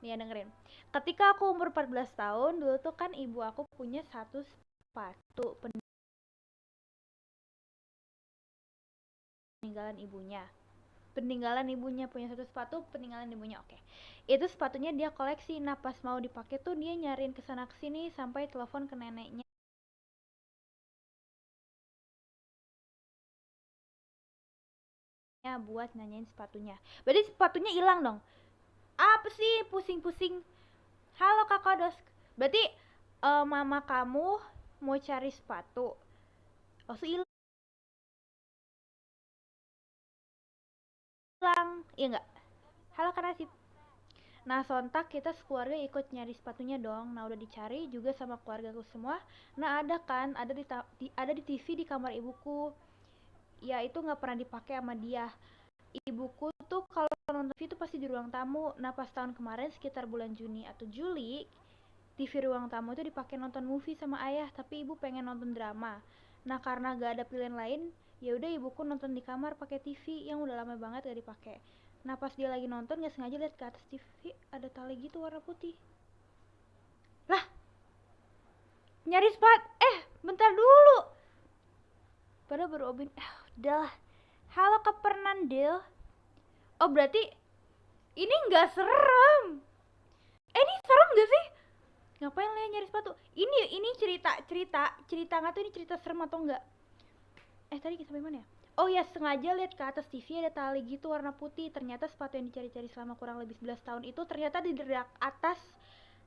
Nih ya, dengerin. Ketika aku umur 14 tahun, dulu tuh kan ibu aku punya satu sepatu peninggalan ibunya. Peninggalan ibunya punya satu sepatu peninggalan ibunya, oke. Itu sepatunya dia koleksi. Nah pas mau dipakai tuh dia nyariin kesana kesini sampai telepon ke neneknya buat nanyain sepatunya. Berarti sepatunya hilang dong. Apa sih pusing-pusing? Halo kakak dos. Berarti mama kamu mau cari sepatu. Oh hilang, iya nggak? Halo kak Nasib. Nah sontak kita sekeluarga ikut nyari sepatunya dong. Nah udah dicari juga sama keluargaku semua. Nah ada kan, ada di TV di kamar ibuku. Ya itu nggak pernah dipakai sama dia. Ibuku tuh kalau nonton TV itu pasti di ruang tamu. Nah pas tahun kemarin sekitar bulan Juni atau Juli, TV ruang tamu itu dipakai nonton movie sama ayah, tapi ibu pengen nonton drama. Nah karena gak ada pilihan lain, ya udah ibuku nonton di kamar pakai TV yang udah lama banget gak dipakai. Nah pas dia lagi nonton gak sengaja lihat ke atas TV ada tali gitu warna putih. Lah, nyari spot. Bentar dulu. Padahal baru Obin. Udah. Halo Kak Fernandel. Oh berarti ini nggak serem. Ini serem gak sih? Ngapain Lea nyari sepatu? Ini cerita nggak tuh ini cerita serem atau enggak? Tadi kita sampai mana ya? Oh ya, sengaja lihat ke atas TV ada tali gitu warna putih. Ternyata sepatu yang dicari-cari selama kurang lebih 11 tahun itu ternyata di derak atas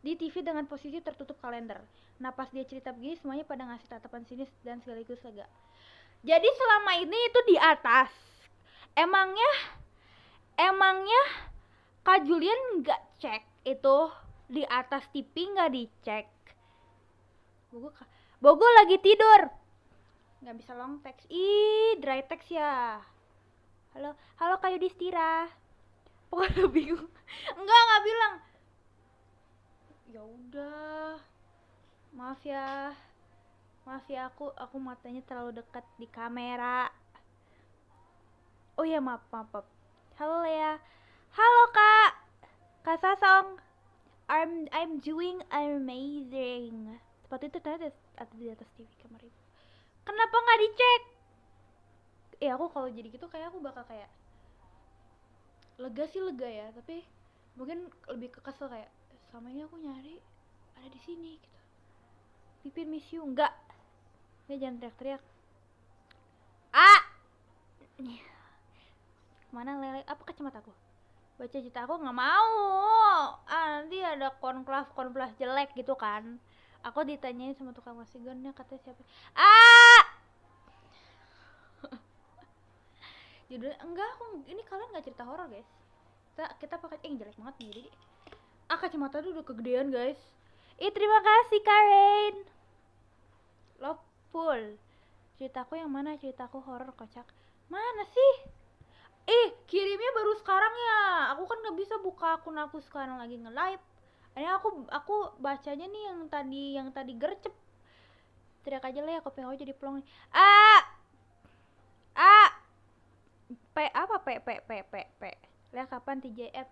di TV dengan posisi tertutup kalender. Nah pas dia cerita begini semuanya pada ngasih tatapan sinis dan sekaligus lega. Jadi selama ini itu di atas. Emangnya emangnya Kak Julian nggak cek itu di atas TV nggak dicek? Bogo lagi tidur. Nggak bisa long text. Dry text ya. Halo, halo Kak Yudhistira. Pokoknya bingung. Nggak bilang. Ya udah. Maaf ya. Maaf ya aku matanya terlalu dekat di kamera. Oh ya maaf. Halo Lea. Halo Kak. Kak Sasong. I'm doing amazing. Sepatu itu ternyata ada di atas TV kamar ibu. Kenapa nggak dicek? Aku kalau jadi gitu kayak aku bakal kayak lega sih lega ya, tapi mungkin lebih ke kesel kayak selama ini aku nyari ada di sini gitu. Pipin miss you enggak jangan teriak-teriak. Ah, mana lele apa kacamataku? Baca cerita aku nggak mau. Nanti ada konflas jelek gitu kan. Aku ditanyain sama tukang masigannya katanya siapa. Judulnya enggak, ini kalian nggak cerita horor guys. Kita pakai jelek banget nih jadi. Kacamata tuh udah kegedean guys. Terima kasih Karen. Lopul. Ceritaku yang mana? Ceritaku horor kocak. Mana sih? Kirimnya baru sekarang ya. Aku kan nggak bisa buka akun aku sekarang lagi nge-live. Ini aku bacanya nih yang tadi gercep. Teriak aja lah ya, kopi aku jadi plong nih. P. Lihat kapan TJF?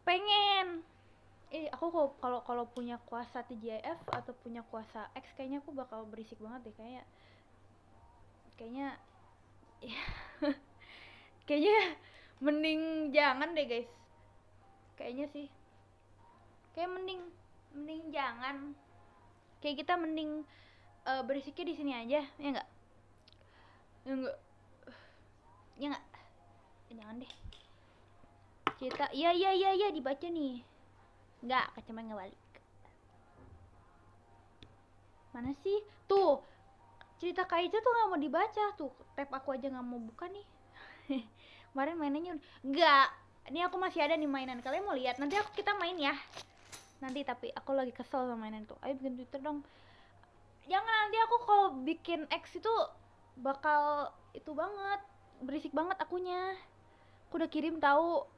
Pengen. Aku kalau punya kuasa TJF atau punya kuasa X kayaknya aku bakal berisik banget deh kayaknya ya, kayaknya mending jangan deh guys. Kayaknya sih. Kayak mending jangan. Kayak kita mending berisiknya di sini aja, ya enggak? Ya enggak. Ya enggak? Jangan deh. Kita iya dibaca nih. Enggak, kacamata enggak balik. Mana sih? Tuh, cerita Kaiza tuh nggak mau dibaca tuh, tab aku aja nggak mau buka nih. Kemarin mainannya nggak. Ini aku masih ada nih mainan, kalian mau lihat? Nanti kita main ya. Nanti tapi aku lagi kesel sama mainan tuh. Ayo bikin Twitter dong. Jangan, nanti aku kalau bikin X itu bakal itu banget, berisik banget akunya. Aku udah kirim tahu.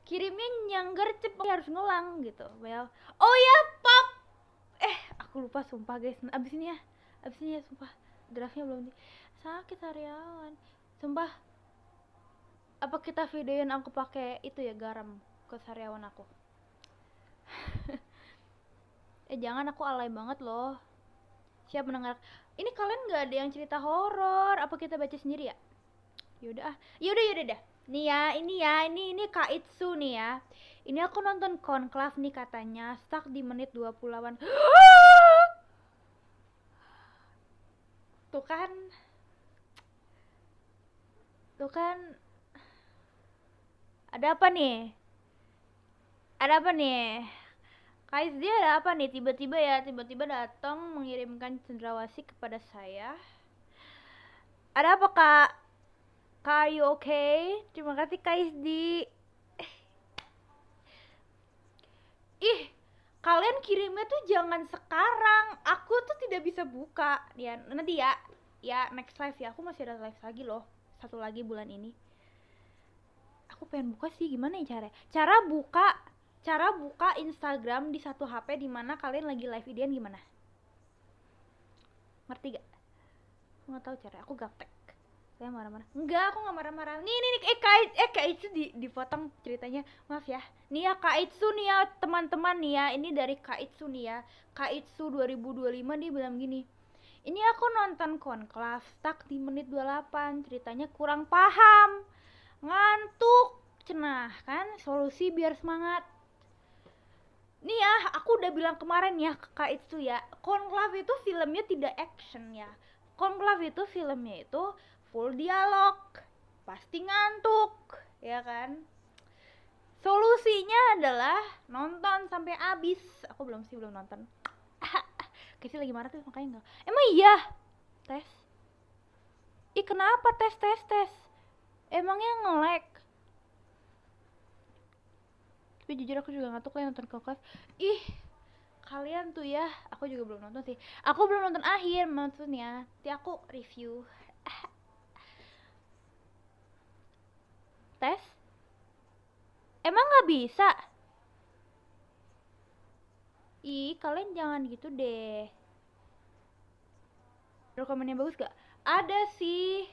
Kirimnya nyanggar cepet harus ngulang gitu. Well, oh ya pop. Aku lupa sumpah guys. Abis ini ya sumpah. Draftnya belum sakit hariawan. Sumpah. Apa kita videoin aku pakai itu ya garam? kesariawan aku. Jangan, aku alay banget loh. Siap mendengar. Ini kalian nggak ada yang cerita horor? Apa kita baca sendiri ya? Yaudah dah. Nih ya, ini Kak Itsu nih ya. Ini aku nonton Conclave nih katanya, stuck di menit 28. Tuh kan. Ada apa nih? Guys, dia ada apa nih? Tiba-tiba datang mengirimkan cendrawasih kepada saya. Ada apa, Kak? Kak, are you okay? Terima kasih, Kak Isdi. Ih, kalian kirimnya tuh jangan sekarang. Aku tuh tidak bisa buka. Ya, nanti ya. Ya, next live ya. Aku masih ada live lagi loh. Satu lagi bulan ini. Aku pengen buka sih, gimana ya caranya? Cara buka Instagram di satu HP di mana kalian lagi live idean gimana? Ngerti gak? Aku nggak tahu cara. Aku gaptek. Saya marah-marah. Enggak, aku nggak marah-marah. Nih, Kak Itsu dipotong ceritanya. Maaf ya. Nih ya Kak Itsu nih ya, teman-teman nih ya. Ini dari Kak Itsu nih ya. Kak Itsu 2025 dia bilang gini. Ini aku nonton Conclave, stuck di menit 28. Ceritanya kurang paham. Ngantuk. Cenah kan, solusi biar semangat. Nih ya, aku udah bilang kemarin ya ke Kak Itsu ya. Conclave itu filmnya tidak action ya. Conclave itu filmnya itu full dialog, pasti ngantuk, ya kan? Solusinya adalah nonton sampai habis. Aku belum nonton. Kayaknya lagi marah tuh makanya enggak. Emang iya? Tes. Ih, kenapa tes? Emangnya nge-lag? Tapi jujur aku juga ngantuk lah nonton Conclave. Ih, kalian tuh ya, aku juga belum nonton sih. Aku belum nonton akhir maksudnya. Nanti aku review. Tes? Emang nggak bisa? Ih, kalian jangan gitu deh. Rekomen yang bagus gak? Ada sih.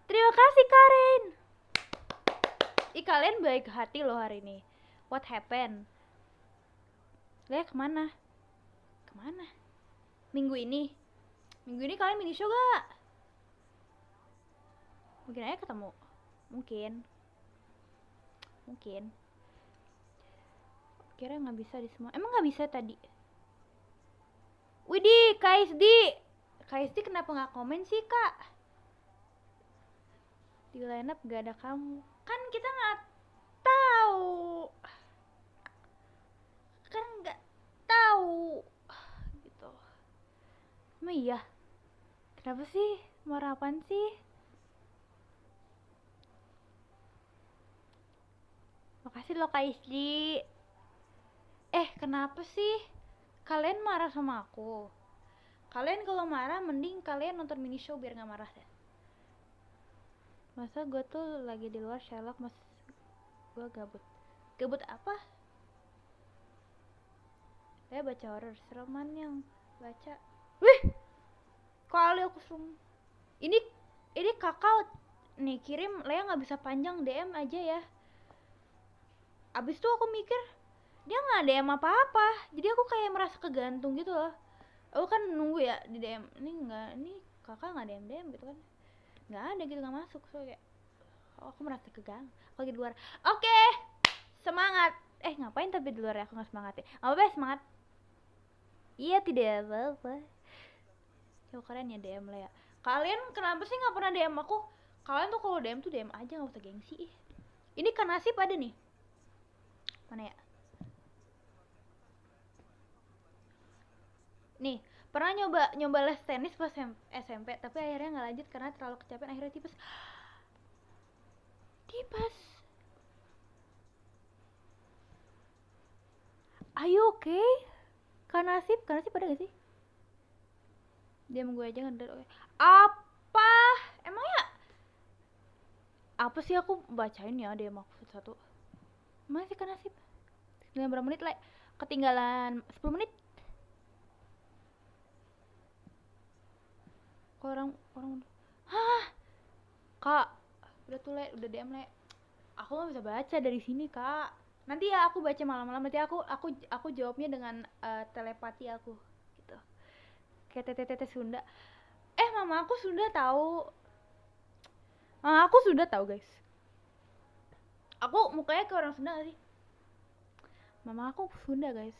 Terima kasih Karen. Ih, kalian baik hati loh hari ini. What happened? Lihat kemana? Minggu ini kalian mini show gak? Mungkin aja ketemu. Mungkin. Kira nggak bisa di semua. Emang nggak bisa tadi? Widih, KSD kenapa nggak komen sih Kak? Di line up gak ada kamu. Kan kita nggak tahu. Gitu. Emang iya? Kenapa sih? Marah apaan sih? Makasih loh Kak Isli. Kenapa sih? Kalian marah sama aku? Kalian kalau marah mending kalian nonton mini show biar gak marah deh. Masa gue tuh lagi di luar Sherlock, mas gue gabut apa? Saya baca horror, sereman yang baca. Wih, kali aku ini kakak nih kirim, Lea nggak bisa panjang, DM aja ya. Abis itu aku mikir dia nggak DM apa-apa, jadi aku kayak merasa kegantung gitu loh. Aku kan nunggu ya di DM, ini kakak nggak DM gitu kan, nggak ada gitu, nggak masuk. So kayak aku merasa kegang. Aku lagi di luar. Oke, semangat. Ngapain tapi di luar ya, aku nggak semangat ya. Apa semangat? Iya, tidak apa-apa. Yo, kalian ya DM lah ya. Kalian kenapa sih nggak pernah DM aku? Kalian tuh kalau DM tuh DM aja, nggak usah gengsi. Ini kan nasib ada nih. Mana ya? Nih, pernah nyoba les tenis pas SMP, tapi akhirnya nggak lanjut karena terlalu kecapean, akhirnya tipes. Are you okay? Kan nasib ada gak sih? Diam gue aja ngedet. Apa? Emangnya apa sih, aku bacain ya DM aku satu. Masih kan nasib 9 berapa menit lah, ketinggalan 10 menit. Orang Kak, udah tuh Le, udah DM Le. Aku nggak bisa baca dari sini Kak. Nanti ya aku baca malam-malam, nanti aku jawabnya dengan telepati aku gitu. Kayak tete-tete Sunda. Mama aku Sunda tahu. Mama aku Sunda tahu guys. Aku mukanya ke orang Sunda gak sih? Mama aku Sunda guys.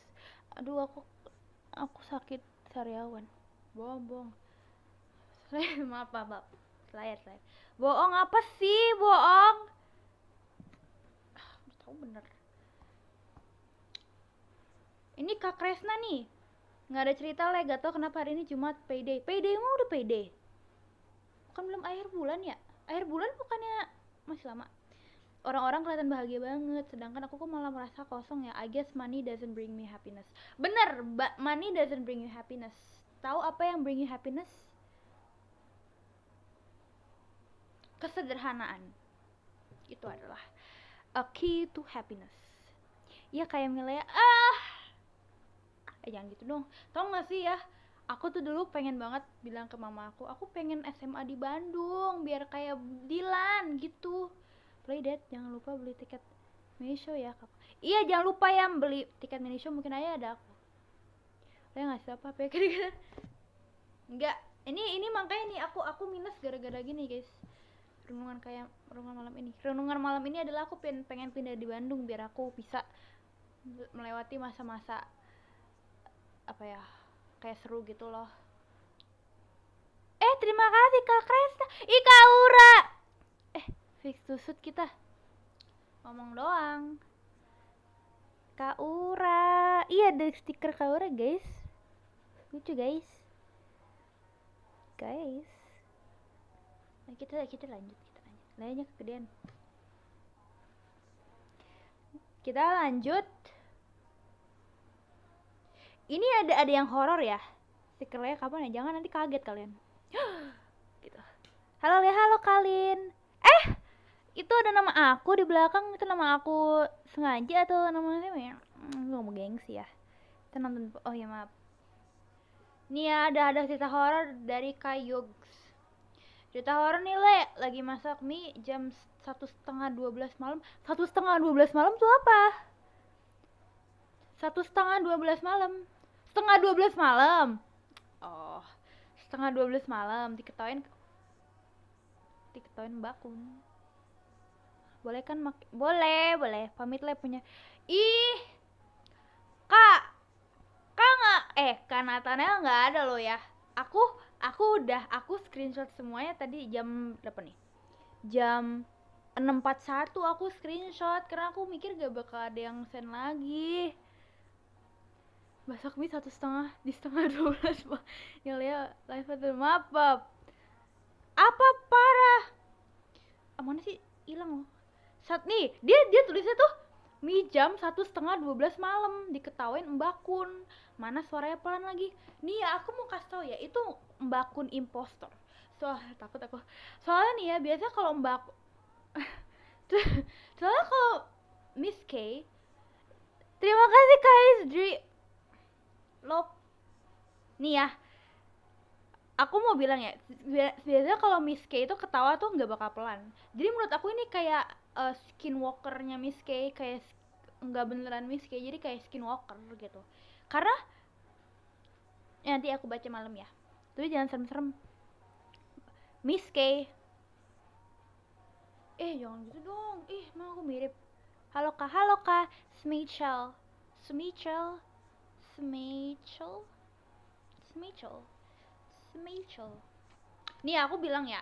Aduh aku sakit sariawan. Bohong. Maaf. Selayar. Bohong apa sih? Bohong. Tahu bener. Ini Kak Kresna nih. Nggak ada cerita Le, gak tau kenapa hari ini Jumat payday. Payday mah udah payday. Bukan belum akhir bulan ya? Akhir bulan bukannya masih lama. Orang-orang kelihatan bahagia banget, sedangkan aku kok malah merasa kosong ya. I guess money doesn't bring me happiness. Bener, money doesn't bring you happiness. Tahu apa yang bring you happiness? Kesederhanaan. Itu adalah a key to happiness. Ya kayak Milea, jangan gitu dong. Tau gak sih ya, aku tuh dulu pengen banget bilang ke mama aku pengen SMA di Bandung biar kayak Dilan gitu. Playdate, jangan lupa beli tiket mini show ya Kak. Iya, jangan lupa ya beli tiket mini show, mungkin aja ada aku. Saya ngasih apa ya kira-kira. Enggak, ini makanya nih aku minus gara-gara gini guys. Renungan malam ini. Renungan malam ini adalah aku pengen pindah di Bandung biar aku bisa melewati masa-masa apa ya, kayak seru gitu loh. Terima kasih Kak Kresta. Kak Ura. Fix to shoot kita. Ngomong doang. Kak Ura. Iya, ada stiker Kak Ura guys. Lucu guys. Nah, kita lanjut. Layarnya kegedean. Kita lanjut. Ini ada yang horor ya. Stikernya kapan ya? Jangan nanti kaget kalian. Gitu. Halo Kalin. Itu ada nama aku di belakang. Itu nama aku sengaja atau nama siapa ya? Gue mau gengsi ya. Kita nonton. Oh ya maaf. Nih ya, ada cerita horor dari Kak Yogs. Cerita horor nih Le, lagi masak mie jam 1:30 malam. 1:30 malam tuh apa? 1:30 malam. 11:30 malam. Oh, 11:30 malam diketawain bakun. Boleh kan boleh. Pamit Le punya. Ih. Kak nggak Kak Nathaniel nggak ada loh ya. Aku screenshot semuanya tadi jam berapa nih? Jam 6:41 aku screenshot karena aku mikir gak bakal ada yang send lagi. Masak mie 1:30 di 11:30. Yang lihat live atau maaf. Apa parah? Mana sih hilang loh. Nih, dia tulisnya tuh mie jam 1:30 malam diketawain Mbakun. Mana suaranya pelan lagi. Nih ya, aku mau kasih tau ya, itu Mbakun impostor. Takut aku. Soalnya nih ya, biasanya kalau soalnya kalau Miss K, terima kasih Kak Isdri. Nih ya, aku mau bilang ya, biasanya kalau Miss K itu ketawa tuh nggak bakal pelan. Jadi menurut aku ini kayak skinwalkernya Miss K, kayak nggak beneran Miss K, jadi kayak skinwalker gitu. Karena nanti aku baca malam ya, tapi jangan serem-serem. Miss K, jangan gitu dong. Emang aku mirip. Halo kak, Smichel. Nih aku bilang ya,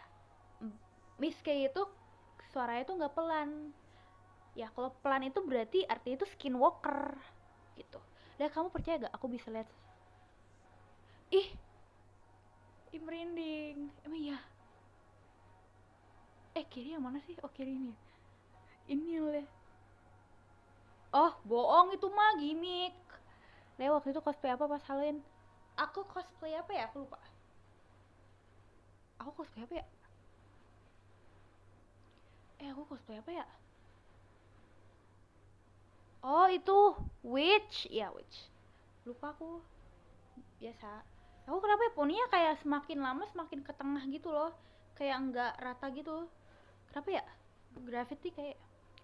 Miss K itu suaranya tuh nggak pelan. Ya kalau pelan itu berarti artinya itu skinwalker gitu. Dan kamu percaya gak aku bisa lihat? Merinding. Emang iya? Kiri yang mana sih? Oh kiri ini. Ini Le. Oh bohong, itu mah gimmick. Le waktu itu cosplay apa pas Halloween? Aku cosplay apa ya? Aku lupa. Aku cosplay apa ya? Oh itu witch. Ya witch. Lupa aku. Biasa. Aku kenapa ya poninya kayak semakin lama semakin ke tengah gitu loh. Kayak enggak rata gitu. Kenapa ya? Gravity kayak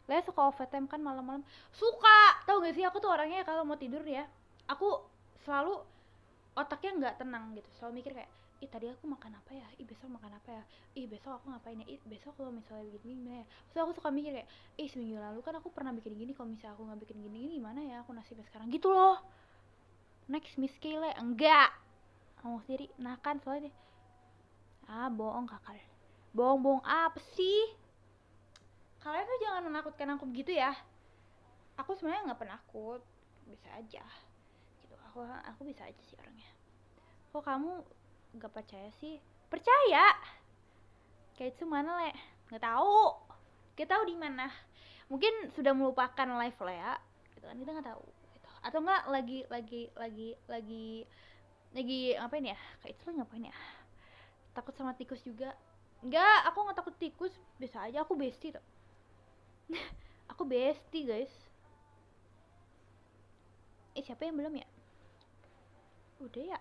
Lea suka overtime kan malam-malam. Suka. Tahu gak sih aku tuh orangnya kalau mau tidur ya, aku selalu otaknya nggak tenang gitu. Selalu mikir kayak, ih tadi aku makan apa ya? Ih besok makan apa ya? Ih besok aku ngapain ya? Ih besok kalau misalnya begini gimana ya? So aku suka mikir kayak, ih seminggu lalu kan aku pernah bikin gini, kalau misalnya aku nggak bikin gini gimana ya? Aku nasibnya sekarang gitu loh. Next Miss Kyle enggak. Ngomong sendiri. Nah kan soalnya bohong kakak. Bohong-bohong apa sih? Kalian tuh jangan menakutkan aku begitu ya. Aku sebenarnya nggak penakut, bisa aja gitu. Aku bisa aja sih orangnya. Kok kamu nggak percaya sih? Percaya. Kayak itu mana le? Nggak tahu. Kita tahu di mana. Mungkin sudah melupakan live le ya. Gitu kan kita nggak tahu. Gitu. Atau nggak lagi ngapain ya? Kayak itu ngapain ya? Takut sama tikus juga? Enggak, aku nggak takut tikus. Biasa aja. Aku bestie tuh. Aku bestie guys. Siapa yang belum ya? Udah ya.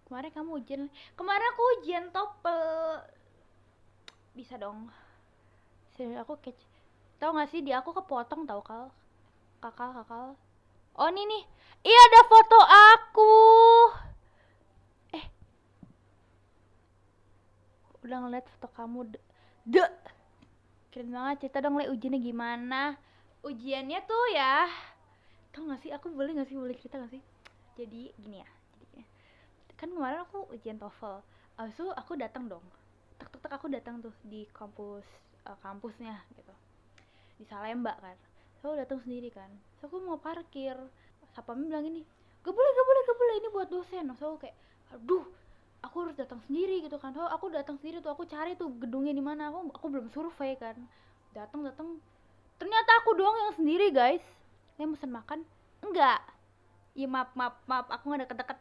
Kemarin kamu ujian. Kemarin aku ujian TOEFL. Bisa dong. Serius aku tahu nggak sih, di aku kepotong tahu kakak. Oh ini nih. Iya ada foto aku. Udah ngeliat foto kamu. Keren banget. Cerita dong le ujiannya gimana? Ujiannya tuh ya, tau gak sih, aku boleh cerita gak sih? Jadi gini ya, kan kemarin aku ujian TOEFL. Abis itu aku datang dong, tek aku datang tuh di kampusnya gitu, di Salemba kan. So aku datang sendiri kan, so aku mau parkir, satpamnya bilang gini, gak boleh ini buat dosen. So aku kayak aduh, aku harus datang sendiri gitu kan. So aku datang sendiri tuh, aku cari tuh gedungnya di mana. Aku belum survei kan, datang ternyata aku doang yang sendiri guys. Saya mesen makan enggak. Ya maaf, aku nggak deket-deket.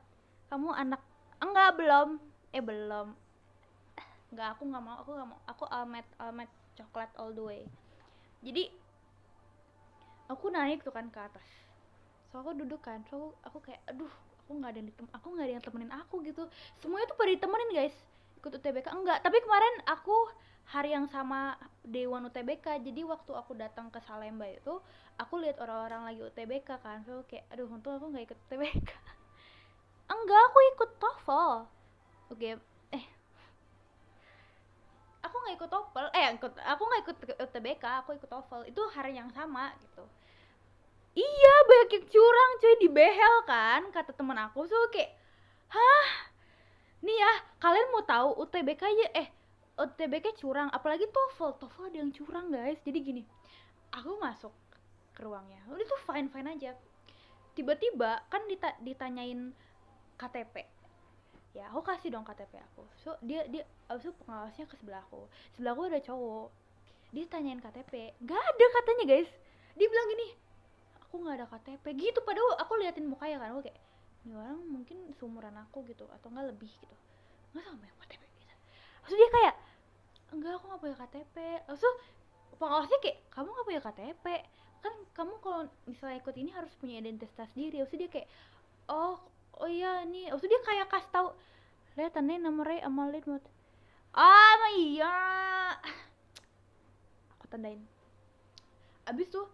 Kamu anak enggak, belum. Enggak, aku nggak mau. Aku almet coklat all the way. Jadi aku naik tuh kan ke atas. So aku duduk kan. So aku kayak aduh, aku nggak ada yang temenin aku gitu. Semuanya tuh pada ditemenin guys. Ikut UTBK enggak, tapi kemarin aku hari yang sama Dewan UTBK. Jadi waktu aku datang ke Salemba itu, aku lihat orang-orang lagi UTBK kan. So kayak aduh, untung aku nggak ikut UTBK. Enggak, aku ikut TOEFL. Oke, aku nggak ikut TOEFL. Aku nggak ikut UTBK, aku ikut TOEFL. Itu hari yang sama gitu. Iya, banyak yang curang cuy, di behel kan, kata temen aku. So kayak, hah? Nih ya, kalian mau tahu UTBK aja, UTBK curang, apalagi TOEFL ada yang curang guys. Jadi gini, aku masuk ke ruangnya, udah tuh fine aja. Tiba-tiba kan ditanyain KTP. Ya aku kasih dong KTP aku. So dia abis itu pengawasnya ke sebelahku ada cowok, dia tanyain KTP, nggak ada katanya guys. Dia bilang gini, aku nggak ada KTP gitu. Padahal aku liatin mukanya kan, aku kayak ini orang mungkin seumuran aku gitu atau nggak lebih gitu, nggak sama yang KTP gitu. Terus dia kayak enggak, aku nggak punya KTP. Terus pengawasnya kayak kamu nggak punya KTP kan, kamu kalau misalnya ikut ini harus punya identitas diri. Terus dia kayak oh iya ini. Terus dia kayak kasih tahu, lihat nih nomornya Amalin mot. Iya, aku tandain. Abis tuh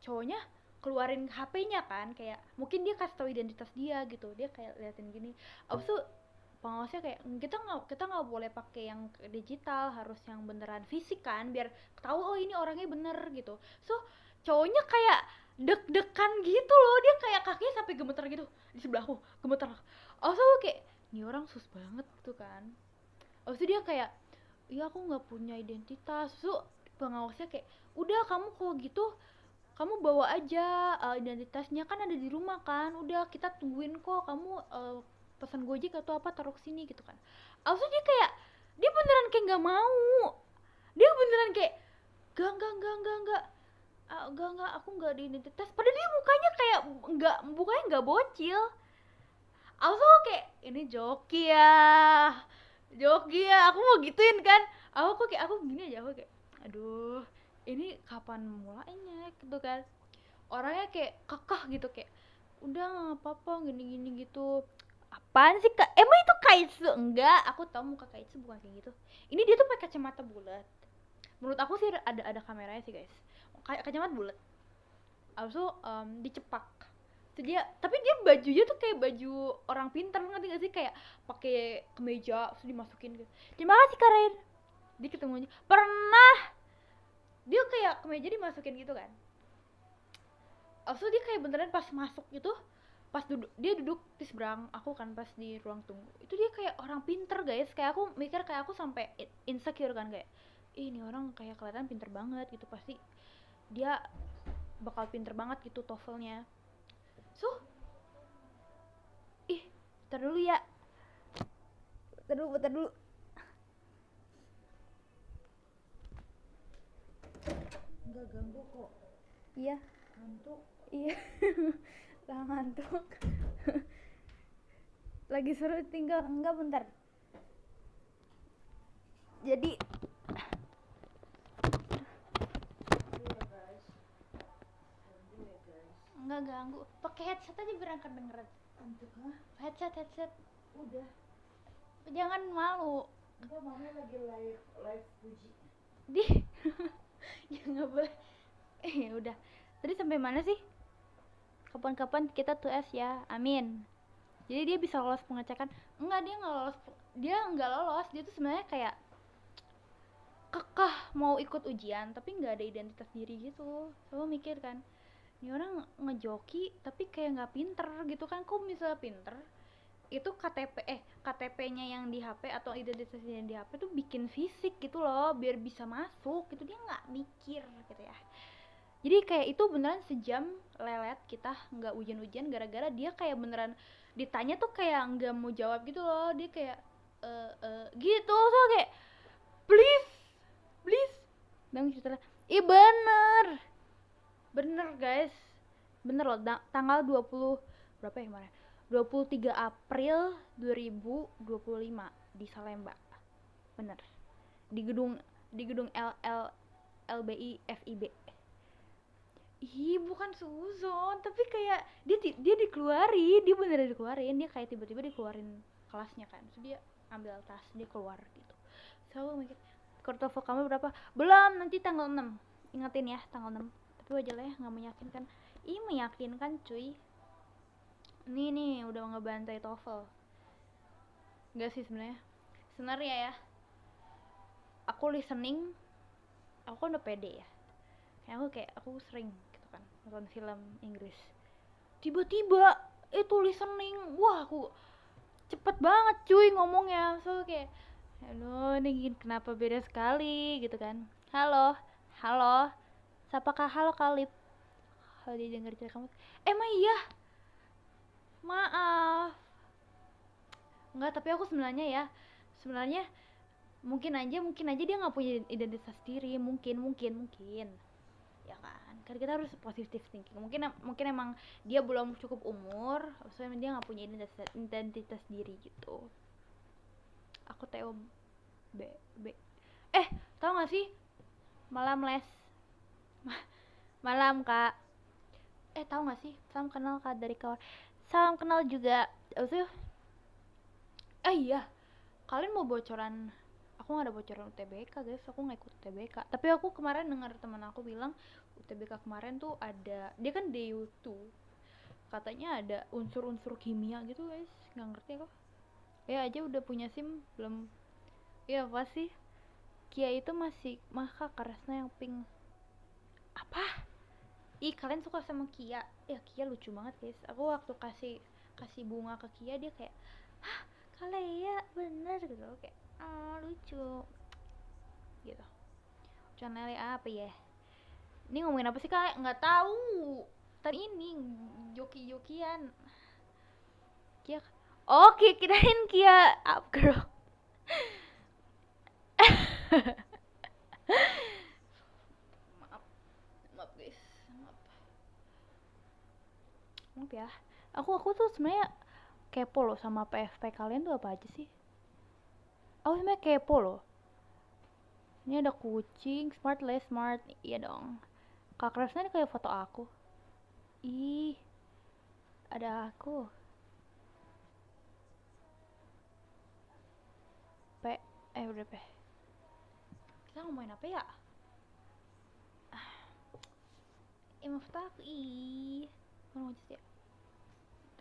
cowoknya keluarin HP-nya kan, kayak mungkin dia kasih tahu identitas dia gitu. Dia kayak liatin gini. Abis tuh pengawasnya kayak kita nggak boleh pakai yang digital, harus yang beneran fisik kan, biar tahu oh ini orangnya bener gitu. So cowoknya kayak deg-degan gitu loh, dia kayak kakinya sampai gemeter gitu di sebelahku, gemeter. Oh so kayak ini orang sus banget gitu kan. Oh so dia kayak iya aku nggak punya identitas. So pengawasnya kayak udah kamu kalau gitu kamu bawa aja identitasnya, kan ada di rumah kan, udah kita tungguin kok, kamu pesan Gojek atau apa taruh sini gitu kan. Abis dia kayak dia beneran kayak nggak mau, dia beneran kayak enggak, aku nggak ada identitas. Padahal dia mukanya kayak nggak bocil. Abis kayak ini joki ya, aku mau gituin kan. Aku gini aja, aku kayak aduh ini kapan mulainya gitu kan. Orangnya kayak kekeh gitu, kayak udah nggak apa-apa gini gitu. apaan sih Kak? Emang itu Kaitsu? Enggak, aku tahu muka Kaitsu bukan kayak gitu. Ini dia tuh pakai kacamata bulat. Menurut aku sih ada kameranya sih guys. Kacamata bulat. Abis itu dicepak. Itu dia, tapi dia bajunya tuh kayak baju orang pintar, ngerti gak sih, kayak pakai kemeja terus dimasukin gitu. Terima kasih Karen. Dia ketemunya pernah, dia kayak kemeja dimasukin gitu kan. Abis itu dia kayak beneran pas masuk gitu, pas dia duduk di seberang aku kan pas di ruang tunggu. Itu dia kayak orang pinter guys, kayak aku mikir, kayak aku sampai insecure kan, kayak ini orang kayak kelihatan pinter banget gitu, pasti dia bakal pinter banget gitu TOEFL-nya. So, ih, bentar dulu ya. Bentar dulu. Nggak ganggu kok. Iya. Ngantuk. Iya. Lah ngantuk. Lagi seru tinggal enggak bentar. Jadi enggak ganggu. Pakai headset aja biar kedengeran. Ngantuk mah. Headset. Udah. Jangan malu. Enggak, mama lagi live puji. Di. Ya nggak boleh. Ya udah. Tadi sampai mana sih? Kapan-kapan kita tuh S ya. Amin. Jadi dia bisa lolos pengecekan. Enggak, dia nggak lolos. Dia nggak lolos. Dia tuh sebenarnya kayak kekeh mau ikut ujian tapi nggak ada identitas diri gitu. Selalu mikir kan, ini orang ngejoki tapi kayak nggak pinter gitu kan. Kok misalnya pinter itu KTP-nya yang di HP atau identitasnya yang di HP tuh bikin fisik gitu loh biar bisa masuk gitu. Dia nggak mikir gitu ya. Jadi kayak itu beneran sejam lelet kita nggak ujian-ujian gara-gara dia kayak beneran ditanya tuh kayak nggak mau jawab gitu loh. Dia kayak gitu. So kayak please dong cerita. Ih bener guys, bener loh. Tanggal 20 berapa ya kemarin, 23 April 2025 di Salemba. Bener, di gedung LBI FIB. Ih bukan suzon, tapi kayak dia dikeluarin, dia beneran dikeluarin. Dia kayak tiba-tiba dikeluarin kelasnya kan, terus dia ambil tas, dia keluar gitu. Selalu mikir, TOEFL kamu berapa? Belum, nanti tanggal 6. Ingetin ya, tanggal 6. Tapi wajar lah ya, gak meyakinkan. Ih meyakinkan cuy. Ini nih udah ngebantai TOEFL. Enggak sih sebenarnya ya, aku listening, aku kan udah pede ya. Kayak aku sering gitu kan nonton film Inggris. Tiba-tiba itu listening, wah aku cepet banget cuy ngomongnya. So kayak, aduh ini kenapa beda sekali gitu kan. Halo siapakah? Halo Kalip. Kalau dia denger cerita kamu, emang iya, maaf. Enggak, tapi aku sebenarnya mungkin aja dia nggak punya identitas diri. Mungkin ya kan kita harus positive thinking. Mungkin emang dia belum cukup umur, soalnya dia nggak punya identitas diri gitu. Aku Theo B. Tau gak sih malam les malam Kak, tau gak sih, salam kenal Kak dari kawan. Salam kenal juga. Iya, kalian mau bocoran? Aku gak ada bocoran UTBK guys, aku gak ikut UTBK. Tapi aku kemarin dengar teman aku bilang UTBK kemarin tuh ada, dia kan DU2, katanya ada unsur-unsur kimia gitu guys. Gak ngerti aku. Ya aja udah punya SIM belum. Ya apa sih, Kia itu masih maka kerasnya yang pink. Apa? Ih kalian suka sama Kia? Ya Kia lucu banget guys. Aku waktu kasih bunga ke Kia, dia kayak, hah Kalea bener gitu. Kayak lucu gitu. Channel apa ya? Ini ngomongin apa sih Kak? Nggak tahu. Tadi ini joki-jokian. Kia. Oke, kirain Kia up girl. maaf guys, maaf ya. Aku tuh sebenarnya kepo loh sama PFP kalian tuh apa aja sih. Aku sebenarnya kepo loh. Ini ada kucing, smart less smart, iya dong. Kak Kresna ini kayak foto aku. Ih, ada aku. Udah P. Kita ngomongin apa ya? Maksud aku mau ya.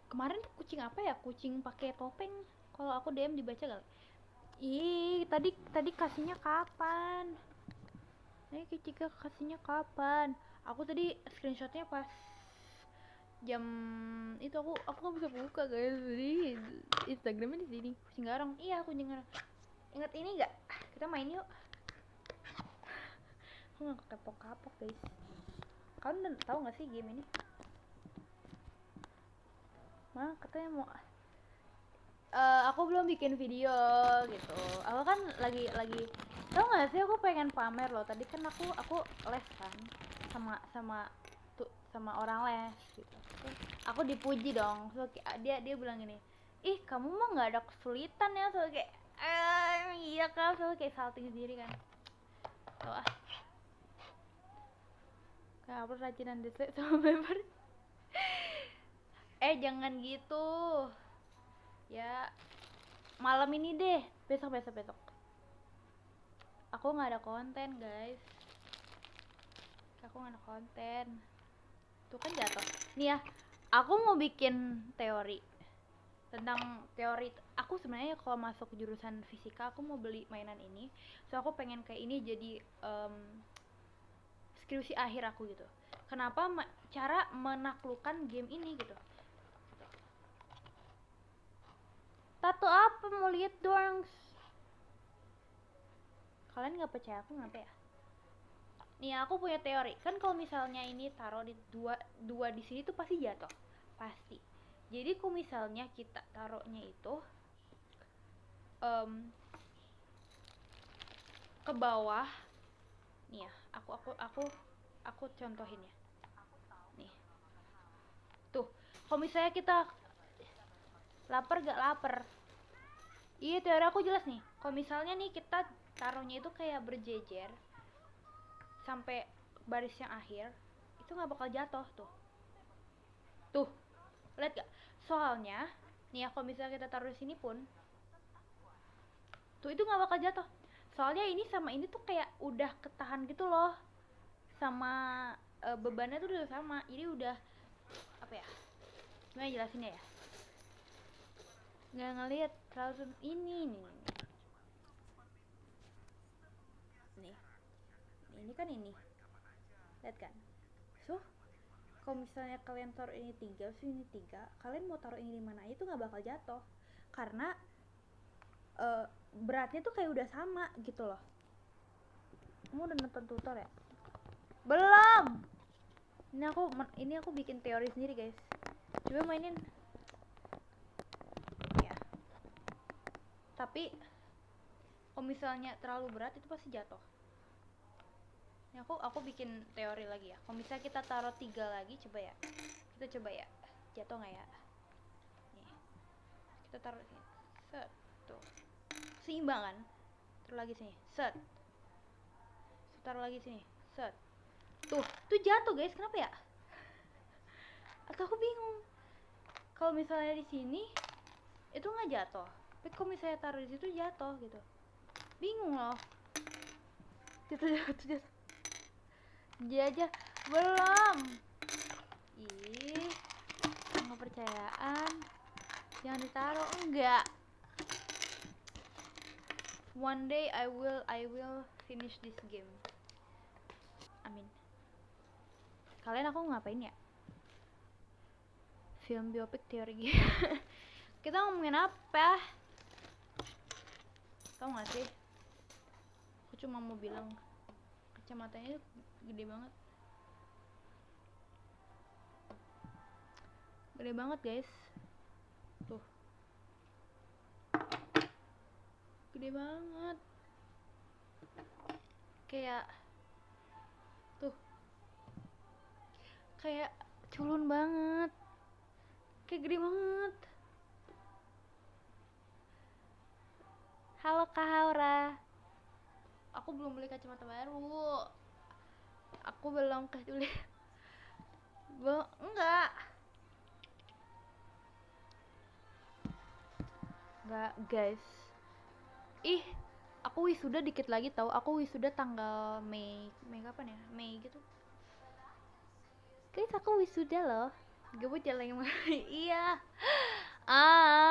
Kemarin kucing apa ya? Kucing pakai topeng. Kalau aku DM dibaca gak? Tadi kasihnya kapan? Kicika kasihnya kapan? Aku tadi screenshotnya pas jam itu aku nggak bisa buka guys. Jadi Instagramnya di sini. Kucing garong. Iya, kucing garong. Ingat ini nggak? Kita main yuk. Aku nggak kapok-kapok guys. Kalian tahu nggak sih game ini? Katanya mau aku belum bikin video gitu. Aku kan lagi tau nggak sih, aku pengen pamer loh. Tadi kan aku les kan sama orang les gitu. Terus aku dipuji dong. So, dia bilang gini, ih kamu mah nggak ada kesulitan ya. So kayak iya kan, so kayak salting sendiri kan. So kayak aku racinan desa sama member. Jangan gitu ya. Malam ini deh, besok aku nggak ada konten guys. Tuh kan jatuh nih ya. Aku mau bikin teori tentang aku sebenarnya kalau masuk jurusan fisika aku mau beli mainan ini. So aku pengen kayak ini jadi skripsi akhir aku gitu. Kenapa cara menaklukkan game ini gitu. Tato apa, mau lihat doang. Kalian nggak percaya aku ngapa ya? Nih aku punya teori. Kan kalau misalnya ini taruh di dua di sini tuh pasti jatuh. Pasti. Jadi kalau misalnya kita taruhnya itu ke bawah. Nih ya, aku contohin ya. Nih. Tuh, kalau misalnya kita lapar gak lapar. Iya, teori aku jelas nih. Kalau misalnya nih kita taruhnya itu kayak berjejer sampai baris yang akhir, itu nggak bakal jatuh tuh lihat gak? Soalnya nih ya, kalau misalnya kita taruh di sini pun tuh itu nggak bakal jatuh. Soalnya ini sama ini tuh kayak udah ketahan gitu loh, sama bebannya tuh udah sama. Jadi udah apa ya, gimana jelasinnya ya, nggak ngelihat terlalu ini ini kan ini lihat kan. So kalau misalnya kalian taruh ini 3, so ini 3, kalian mau taruh ini di mana itu nggak bakal jatuh karena beratnya tuh kayak udah sama gitu loh. Kamu udah nonton tutor ya? Belum. Ini aku bikin teori sendiri guys. Coba mainin. Ya. Tapi kalau misalnya terlalu berat itu pasti jatuh. Ini aku bikin teori lagi ya. Kalau misalnya kita taruh 3 lagi, coba ya. Kita coba ya. Jatuh nggak ya? Nih. Kita taruh sini. Set. Tuh. Seimbang kan? Taruh lagi sini. Set. Taruh lagi sini. Set. Tuh jatuh guys. Kenapa ya? Atau aku bingung. Kalau misalnya di sini itu nggak jatuh. Tapi kalau misalnya taruh di situ jatuh gitu. Bingung loh. Jatuh. Dia aja belum. Ih, nggak percayaan. Jangan ditaruh, enggak. One day I will finish this game. Amin. Kalian aku ngapain ya? Film biopik teori. Kita ngomongin apa? Tau gak sih? Aku cuma mau bilang kacamatanya gede banget. Gede banget guys. Tuh. Gede banget. Kayak tuh. Kayak culun banget. Kayak gede banget. Halo Kak Haura. Aku belum beli kacamata baru. Aku belum kasih beli. Enggak guys. Ih, aku wisuda dikit lagi tahu. Aku wisuda tanggal Mei kapan ya? Mei gitu. Guys, aku wisuda loh. Gebut jalan yang iya.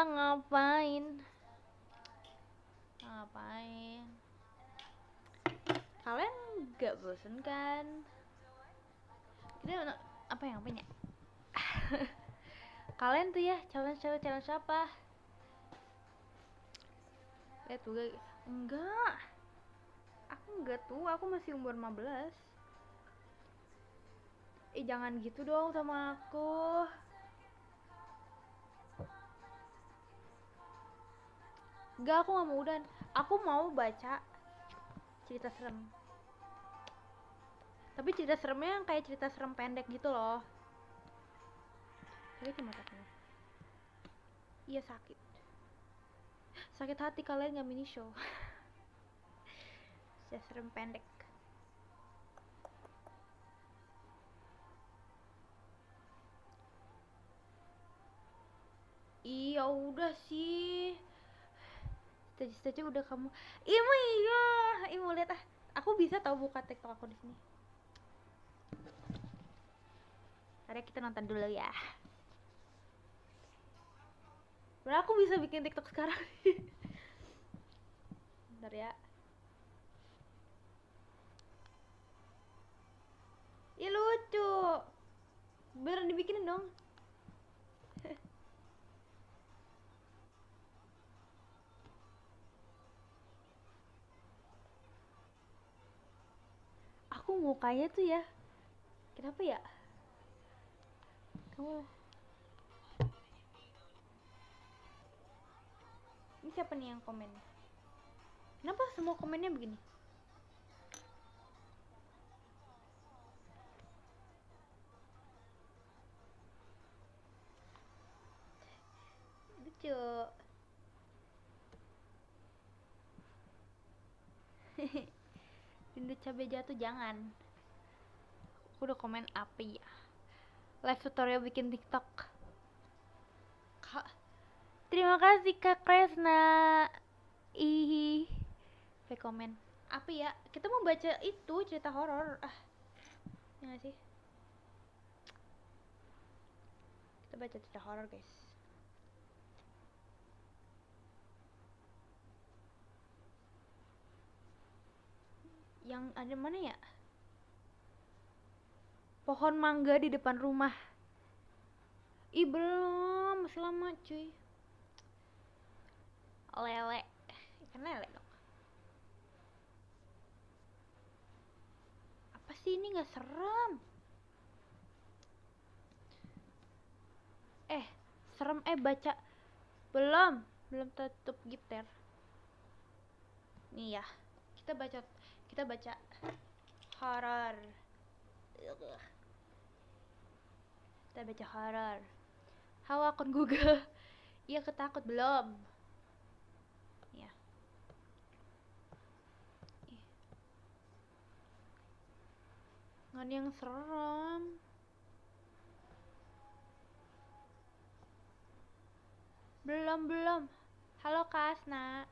Ngapain? Ngapain? Kalian gak bosen kan? Kita apa yang punya? Kalian tuh ya challenge apa? Lihat tuh, enggak. Aku enggak tuh, aku masih umur 15. Jangan gitu dong sama aku. Enggak, aku nggak mau udan. Aku mau baca cerita serem. Tapi cerita seremnya yang kayak cerita serem pendek gitu loh. Sakit cuma takutnya. Iya sakit. Sakit hati kalian nggak mini show. Cerita serem pendek. Iya udah sih. Stage udah kamu. Imu iya, Imu lihat ah. Aku bisa tahu buka TikTok aku di sini. Mari kita nonton dulu ya. Berarti aku bisa bikin TikTok sekarang. Bentar ya. Ih lucu. Beneran dibikinin dong. Aku mukanya tuh ya. Kenapa ya? Kamu. Ini siapa nih yang komen? Kenapa semua komennya begini? Lucu. Rindu cabai jatuh jangan. Aku udah komen apa ya? Live tutorial bikin TikTok. Kak, terima kasih Kak Kresna. Ih, komen apa ya? Kita mau baca itu cerita horor. Ya gak sih? Kita baca cerita horor guys. Yang ada mana ya? Pohon mangga di depan rumah. Ih belum, masih lama cuy. Lele, ikan lele dong. Apa sih ini nggak serem? Serem baca belum tutup gitar. Nih ya, kita baca horor. Kita baca horor. Halo akun Google. Iya ketakut belum? Ya. Nggak yang serem. Belum. Halo Kak Asna.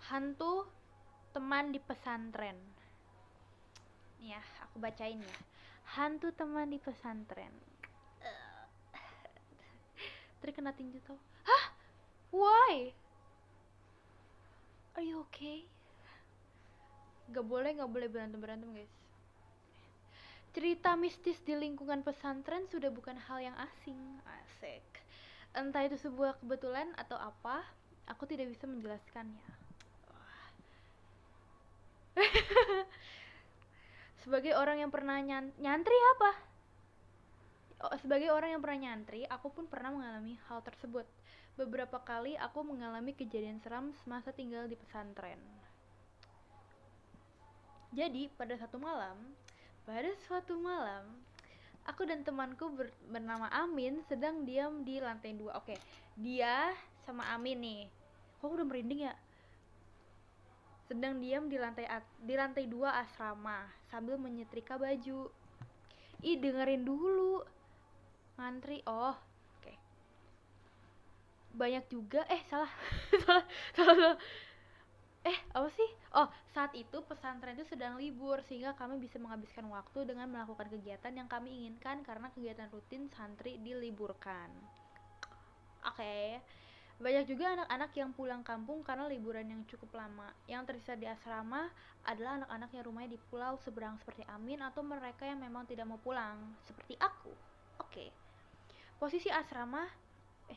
Hantu teman di pesantren. Nih ya, aku bacain ya. Hantu teman di pesantren. Terkena tinju tau. Hah? Why? Are you okay? Gak boleh berantem guys. Cerita mistis di lingkungan pesantren sudah bukan hal yang asing. Asik. Entah itu sebuah kebetulan atau apa, aku tidak bisa menjelaskannya. Sebagai orang yang pernah nyantri apa? Sebagai orang yang pernah nyantri, aku pun pernah mengalami hal tersebut. Beberapa kali aku mengalami kejadian seram semasa tinggal di pesantren. Jadi pada suatu malam, aku dan temanku bernama Amin sedang diam di lantai 2. Oke, dia sama Amin nih. Kok udah merinding ya? Sedang diam di lantai 2 asrama sambil menyetrika baju. Ih, dengerin dulu. ngantri. Oh, oke. Banyak juga salah salah salah. Apa sih? Oh, saat itu pesantren itu sedang libur sehingga kami bisa menghabiskan waktu dengan melakukan kegiatan yang kami inginkan karena kegiatan rutin santri diliburkan. Oke. Banyak juga anak-anak yang pulang kampung karena liburan yang cukup lama. Yang tersisa di asrama adalah anak-anak yang rumahnya di pulau seberang seperti Amin atau mereka yang memang tidak mau pulang, seperti aku. Oke. Posisi asrama,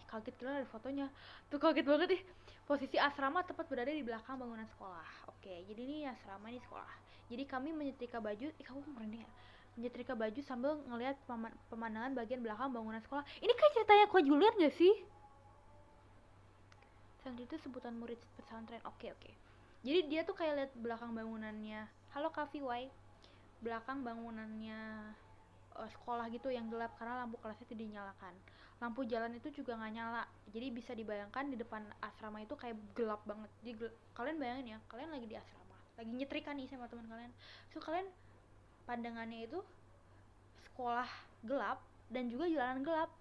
kaget gila ada fotonya. Tuh kaget banget ih. Posisi asrama tepat berada di belakang bangunan sekolah. Oke, jadi ini asrama, ini sekolah. Jadi kami menyetrika baju, kamu merinding ya? Menyetrika baju sambil ngelihat pemandangan bagian belakang bangunan sekolah. Ini kayak ceritanya Ko Julian gak sih? Santri itu sebutan murid pesantren. Oke. Jadi dia tuh kayak lihat belakang bangunannya. Halo Kak VY. Belakang bangunannya sekolah gitu yang gelap karena lampu kelasnya tidak dinyalakan. Lampu jalan itu juga nggak nyala. Jadi bisa dibayangkan di depan asrama itu kayak gelap banget. Jadi kalian bayangin ya, kalian lagi di asrama, lagi nyetrika nih sama teman kalian. So kalian pandangannya itu sekolah gelap dan juga jalanan gelap.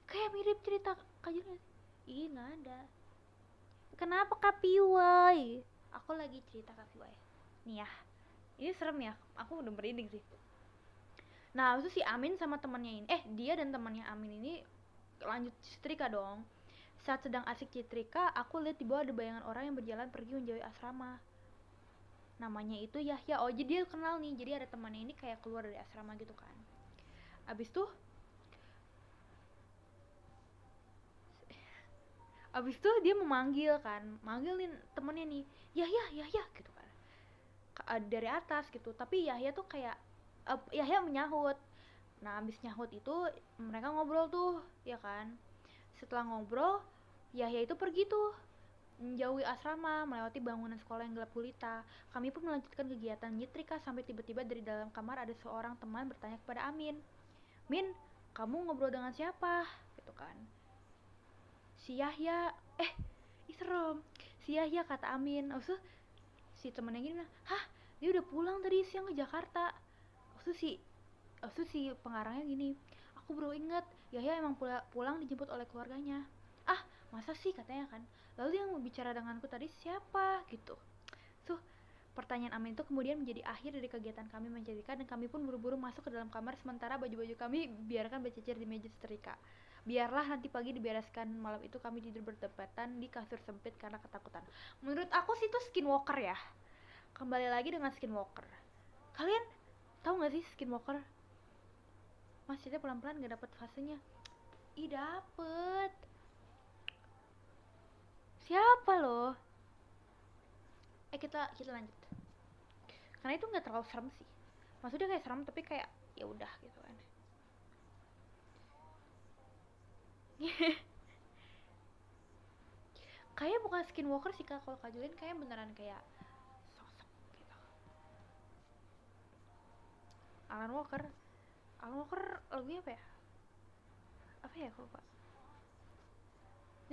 Kayak mirip cerita kajian. Ih, nggak ada. Kenapa Kak PY? Aku lagi cerita Kak PY. Nih ya. Ini serem ya. Aku udah merinding sih. Nah, itu si Amin sama temannya ini. Dia dan temannya Amin ini lanjut setrika dong. Saat sedang asik setrika, aku lihat di bawah ada bayangan orang yang berjalan pergi menjauhi asrama. Namanya itu Yahya. Oh, jadi dia kenal nih. Jadi ada temannya ini kayak keluar dari asrama gitu kan. Abis tuh dia memanggil kan, manggilin temennya nih, Yahya gitu kan, dari atas gitu. Tapi Yahya tuh kayak Yahya menyahut. Nah abis nyahut itu mereka ngobrol tuh ya kan. Setelah ngobrol Yahya itu pergi tuh menjauhi asrama melewati bangunan sekolah yang gelap gulita. Kami pun melanjutkan kegiatan nyetrika sampai tiba-tiba dari dalam kamar ada seorang teman bertanya kepada Amin, Min, kamu ngobrol dengan siapa gitu kan. Si Yahya serem. Si Yahya kata Amin. Maksud si temennya gini bilang, hah dia udah pulang tadi siang ke Jakarta. Maksud si pengarangnya gini, aku baru inget Yahya emang pulang dijemput oleh keluarganya. Ah masa sih katanya kan. Lalu yang bicara denganku tadi siapa gitu. Pertanyaan Amin itu kemudian menjadi akhir dari kegiatan kami mencetrika dan kami pun buru-buru masuk ke dalam kamar sementara baju-baju kami biarkan bercecer di meja setrika. Biarlah nanti pagi dibereskan. Malam itu kami tidur berdebatan di kasur sempit karena ketakutan. Menurut aku sih itu skinwalker ya. Kembali lagi dengan skinwalker. Kalian tahu gak sih skinwalker? Mas cerita pelan-pelan gak dapet fasenya. Ih dapet. Siapa loh? Kita lanjut. Karena itu nggak terlalu serem sih. Maksudnya kayak serem tapi kayak ya udah gitu kan. Kayak bukan skinwalker sih Kak, kalau Kak Julien kayak beneran kayak sosok gitu. Alan Walker lagunya apa ya? Apa ya aku lupa.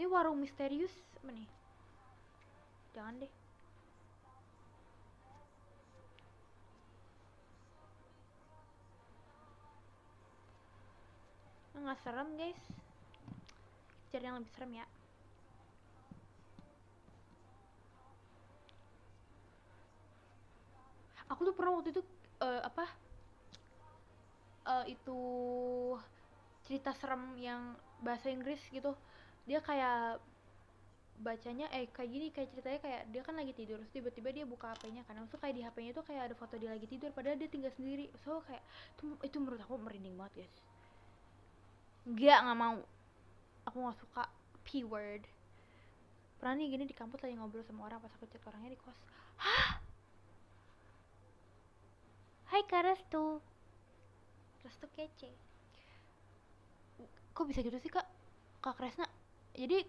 Ini warung misterius apa nih? Jangan deh. Nggak serem guys. Cari yang lebih serem ya. Aku tuh pernah waktu itu itu cerita serem yang bahasa Inggris gitu. Dia kayak bacanya kayak gini, kayak ceritanya kayak dia kan lagi tidur, terus tiba-tiba dia buka HP-nya kan, terus kayak di HP-nya itu kayak ada foto dia lagi tidur padahal dia tinggal sendiri. So kayak itu menurut aku merinding banget guys. Nggak mau, aku nggak suka P-word. Pernah nih gini di kampus lagi ngobrol sama orang pas aku chat orangnya di kos. Hah? Hai Kak Restu. Restu kece. Kok bisa gitu sih Kak? Kak Kresna. Jadi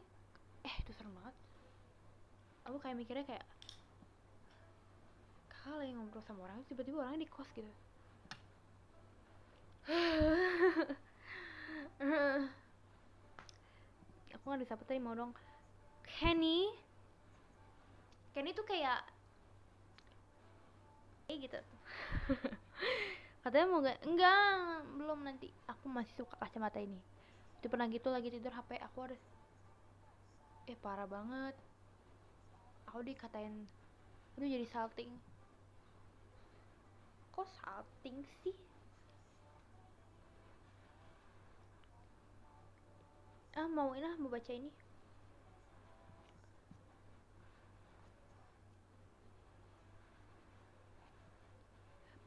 itu serem banget. Aku kayak mikirnya kayak kakak lagi ngobrol sama orang tiba-tiba orangnya di kos gitu. Aku nggak disapa tadi mau dong. Kenny tuh kayak gitu. Katanya mau enggak belum, nanti aku masih suka kacamata ini. Itu pernah gitu lagi tidur HP aku ada, parah banget, aku dikatain itu jadi salting. Kok salting sih? Mau baca ini.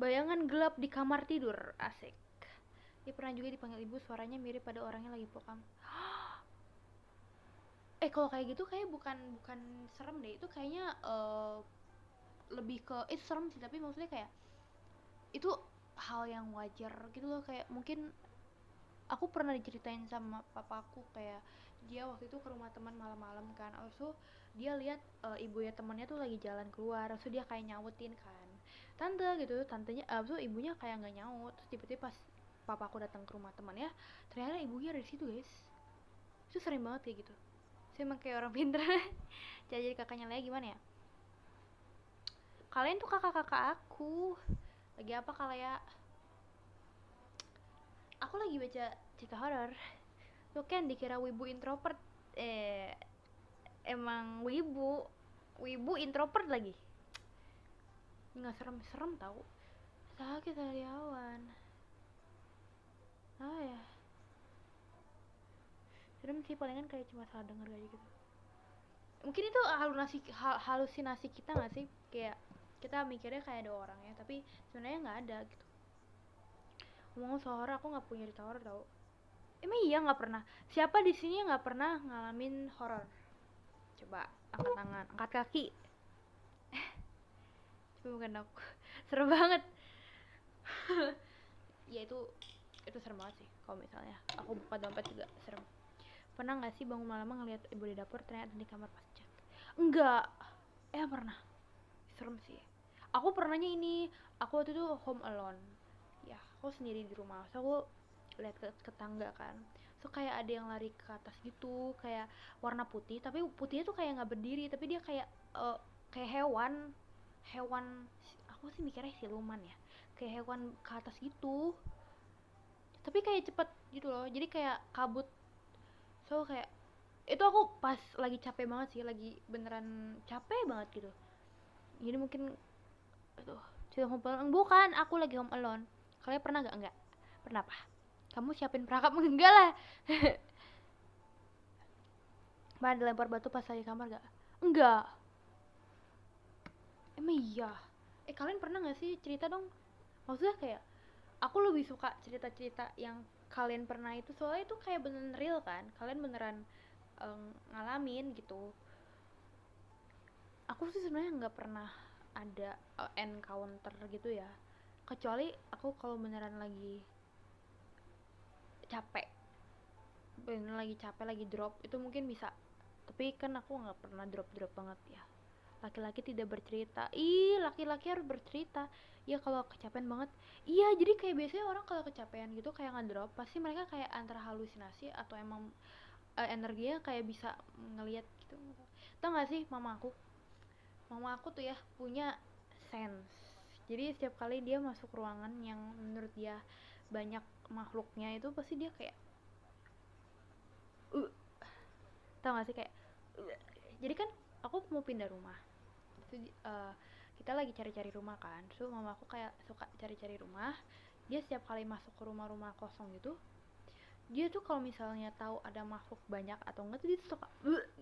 Bayangan gelap di kamar tidur, asik. Dia pernah juga dipanggil ibu, suaranya mirip pada orangnya lagi pokam. Kalau kayak gitu kayak bukan bukan serem deh, itu kayaknya lebih ke itu serem sih, tapi maksudnya kayak itu hal yang wajar gitu loh. Kayak mungkin aku pernah diceritain sama papaku, kayak dia waktu itu ke rumah teman malam-malam kan, abis itu dia lihat ibunya temannya tuh lagi jalan keluar, abis itu dia kayak nyautin kan, tante gitu, tantenya, abis itu ibunya kayak nggak nyaut, terus tiba-tiba pas papaku datang ke rumah temannya, ternyata ibunya ada di situ guys. Itu sering banget kayak gitu. Saya emang kayak orang pinter. Jadi kakaknya lagi gimana ya, kalian tuh kakak-kakak aku. Lagi apa kalian? Aku lagi baca cerita horor. Tuh kan dikira wibu introvert, emang wibu introvert lagi. Nggak serem-serem tau, sakit sariawan. Ya serem sih, palingan kayak cuma salah denger aja gitu. Mungkin itu halusinasi kita nggak sih, kayak kita mikirnya kayak ada orangnya tapi sebenarnya nggak ada gitu. Ngomong soal horor, aku nggak punya cerita horor tau. Emang iya nggak pernah? Siapa di sini yang nggak pernah ngalamin horor? Coba angkat tangan, angkat kaki. Coba bukan aku. Serem banget. Ya itu serem banget sih. Kalau misalnya aku buka dompet juga serem. Pernah nggak sih bangun malam ngeliat ibu di dapur ternyata di kamar pas chat? Enggak. Pernah. Serem sih. Aku pernahnya ini. Aku waktu itu home alone. Ya, aku sendiri di rumah. So aku lihat ke tangga kan. So kayak ada yang lari ke atas gitu, kayak warna putih, tapi putihnya tuh kayak nggak berdiri, tapi dia kayak kayak hewan. Aku sih mikirnya siluman ya, kayak hewan ke atas gitu, tapi kayak cepet gitu loh, jadi kayak kabut. So kayak itu aku pas lagi capek banget sih, lagi beneran capek banget gitu. Jadi mungkin itu cerita home alone. Bukan, aku lagi home alone. Kalian pernah gak? Enggak. Pernah apa? Kamu siapin perangkap? Enggak lah. Mana dilempar batu pas lagi kamar gak? Enggak. Emang iya. Kalian pernah gak sih? Cerita dong. Maksudnya kayak aku lebih suka cerita-cerita yang kalian pernah itu, soalnya itu kayak beneran real kan, kalian beneran ngalamin gitu. Aku sih sebenarnya nggak pernah ada encounter gitu ya, kecuali aku kalau beneran lagi capek, lagi drop, itu mungkin bisa. Tapi kan aku nggak pernah drop banget ya. Laki-laki tidak bercerita. Laki-laki harus bercerita ya kalau kecapean banget. Iya, jadi kayak biasanya orang kalau kecapean gitu kayak ngedrop, pasti mereka kayak antara halusinasi atau emang energinya kayak bisa ngelihat gitu. Tau gak sih, mama aku tuh ya punya sense. Jadi setiap kali dia masuk ruangan yang menurut dia banyak makhluknya, itu pasti dia kayak tau gak sih, kayak jadi kan aku mau pindah rumah. Terus kita lagi cari-cari rumah kan, so mama aku kayak suka cari-cari rumah. Dia setiap kali masuk ke rumah-rumah kosong gitu, dia tuh kalau misalnya tahu ada makhluk banyak atau enggak tuh dia tuh suka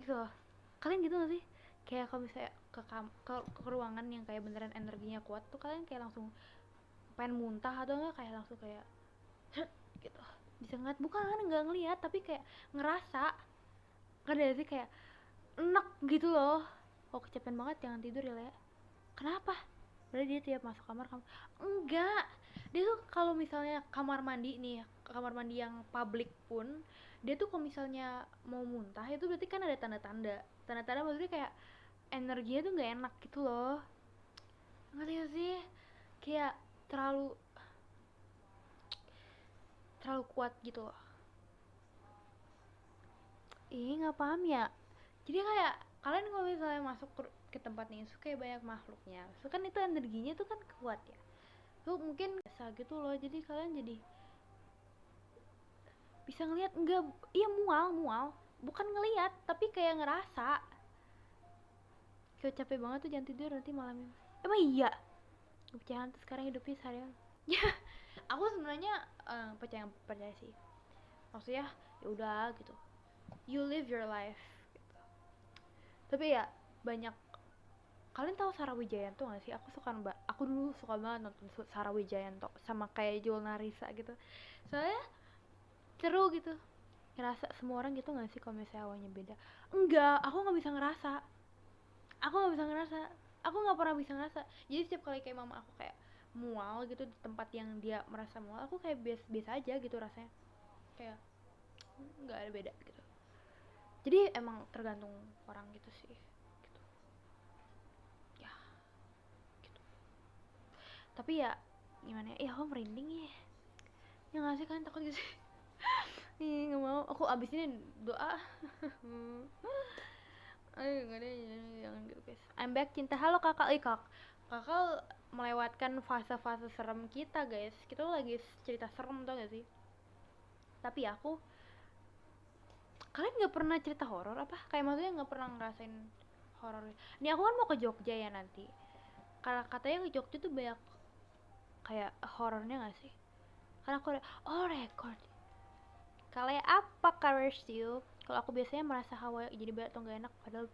gitu loh. Kalian gitu gak sih? Kayak kalau misalnya ke ruangan yang kayak beneran energinya kuat tuh, kalian kayak langsung pengen muntah atau enggak kayak langsung kayak gitu. Bisa ngeliat, bukan nggak ngeliat tapi kayak ngerasa. Nggak ada sih, kayak enak gitu loh. Oh kecapean banget jangan tidur ya Le. Kenapa? Berarti dia tiap masuk kamar kamu enggak. Dia tuh kalau misalnya kamar mandi nih, kamar mandi yang publik pun, dia tuh kalau misalnya mau muntah itu berarti kan ada tanda-tanda maksudnya kayak energinya tuh nggak enak gitu loh. Ngerti gak sih? Kayak terlalu terlalu kuat gitu loh. Nggak paham ya. Jadi kayak kalian kalau misalnya masuk ke tempat nih, so kayak banyak makhluknya, so kan itu energinya tuh kan kuat ya, so mungkin biasa gitu loh. Jadi kalian jadi Bisa ngelihat enggak? Iya, mual bukan ngelihat tapi kayak ngerasa kayak capek banget tuh, jangan tidur nanti malamnya. Emang iya percaya hantu sekarang hidupnya seharian. Ya, aku sebenarnya percaya sih, maksudnya ya udah gitu, you live your life gitu. Tapi ya banyak, kalian tahu Sarah Wijayanto gak sih? Aku dulu suka banget nonton Sarah Wijayanto sama kayak Jul Narisa gitu, soalnya seru gitu, ngerasa semua orang gitu gak sih kalau misalnya awalnya beda. Enggak, aku nggak bisa ngerasa, aku nggak pernah bisa ngerasa. Jadi setiap kali kayak mama aku kayak mual gitu di tempat yang dia merasa mual, aku kayak biasa aja gitu rasanya, kayak nggak ada beda gitu. Jadi emang tergantung orang gitu sih gitu. Ya gitu. Tapi ya gimana ya, aku merinding ya, ya nggak sih, kan takut gitu sih. Ih, nggak mau aku abis ini doa. Ayo nggak deh, jangan gitu guys. I'm back cinta. Halo kakak. Kakak melewatkan fase-fase serem kita guys. Kita tuh lagi cerita serem, tau gak sih? Tapi kalian nggak pernah cerita horor apa? Kayak maksudnya nggak pernah ngerasain horor. Nih aku kan mau ke Jogja ya nanti. Karena katanya ke Jogja tuh banyak kayak horornya gak sih? Karena aku record. Kalian apa kabar you? Kalau aku biasanya merasa hawa jadi berat atau gak enak, padahal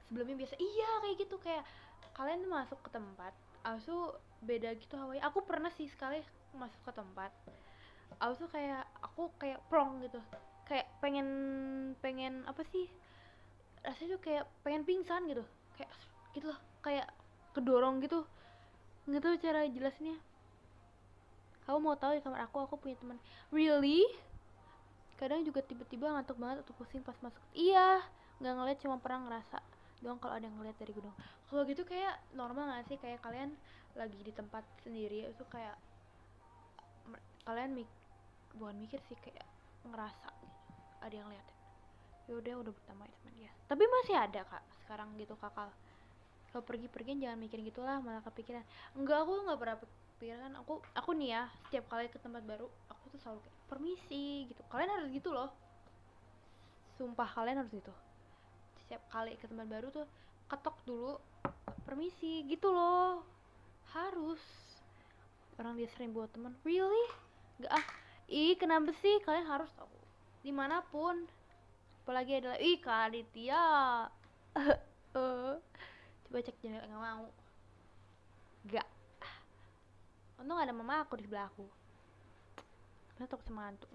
sebelumnya biasa iya kayak gitu, kayak kalian tuh masuk ke tempat, aku beda gitu hawanya. Aku pernah sih sekali masuk ke tempat, aku kayak plong gitu, kayak pengen pengen apa sih, rasanya tuh kayak pengen pingsan gitu, kayak gitu loh, kayak kedorong gitu, nggak tahu cara jelasinnya. Kamu mau tahu di kamar aku punya teman, really, kadang juga tiba-tiba ngantuk banget atau pusing pas masuk. Iya, nggak ngeliat, cuma pernah ngerasa doang kalau ada yang ngeliat dari gedung. Kalau gitu kayak normal nggak sih, kayak kalian lagi di tempat sendiri itu kayak kalian bukan mikir sih, kayak ngerasa ada yang liatin. Ya udah bertambah sama dia, tapi masih ada kak sekarang gitu. Kakak kalau pergi-pergi jangan mikirin gitulah, malah kepikiran. Enggak, aku nggak pernah kepikiran. Aku nih ya, setiap kali ke tempat baru aku tuh selalu kayak permisi gitu. Kalian harus gitu loh, sumpah kalian harus gitu. Setiap kali ke tempat baru tuh ketok dulu, permisi gitu loh, harus. Orang dia sering buat teman, really? Gak ah, ih kenapa sih, kalian harus tahu dimanapun, apalagi adalah Kak Aditya. Coba cek jendela, nggak mau, gak. Untung ada mama aku di sebelah aku, karena takut sama hantu.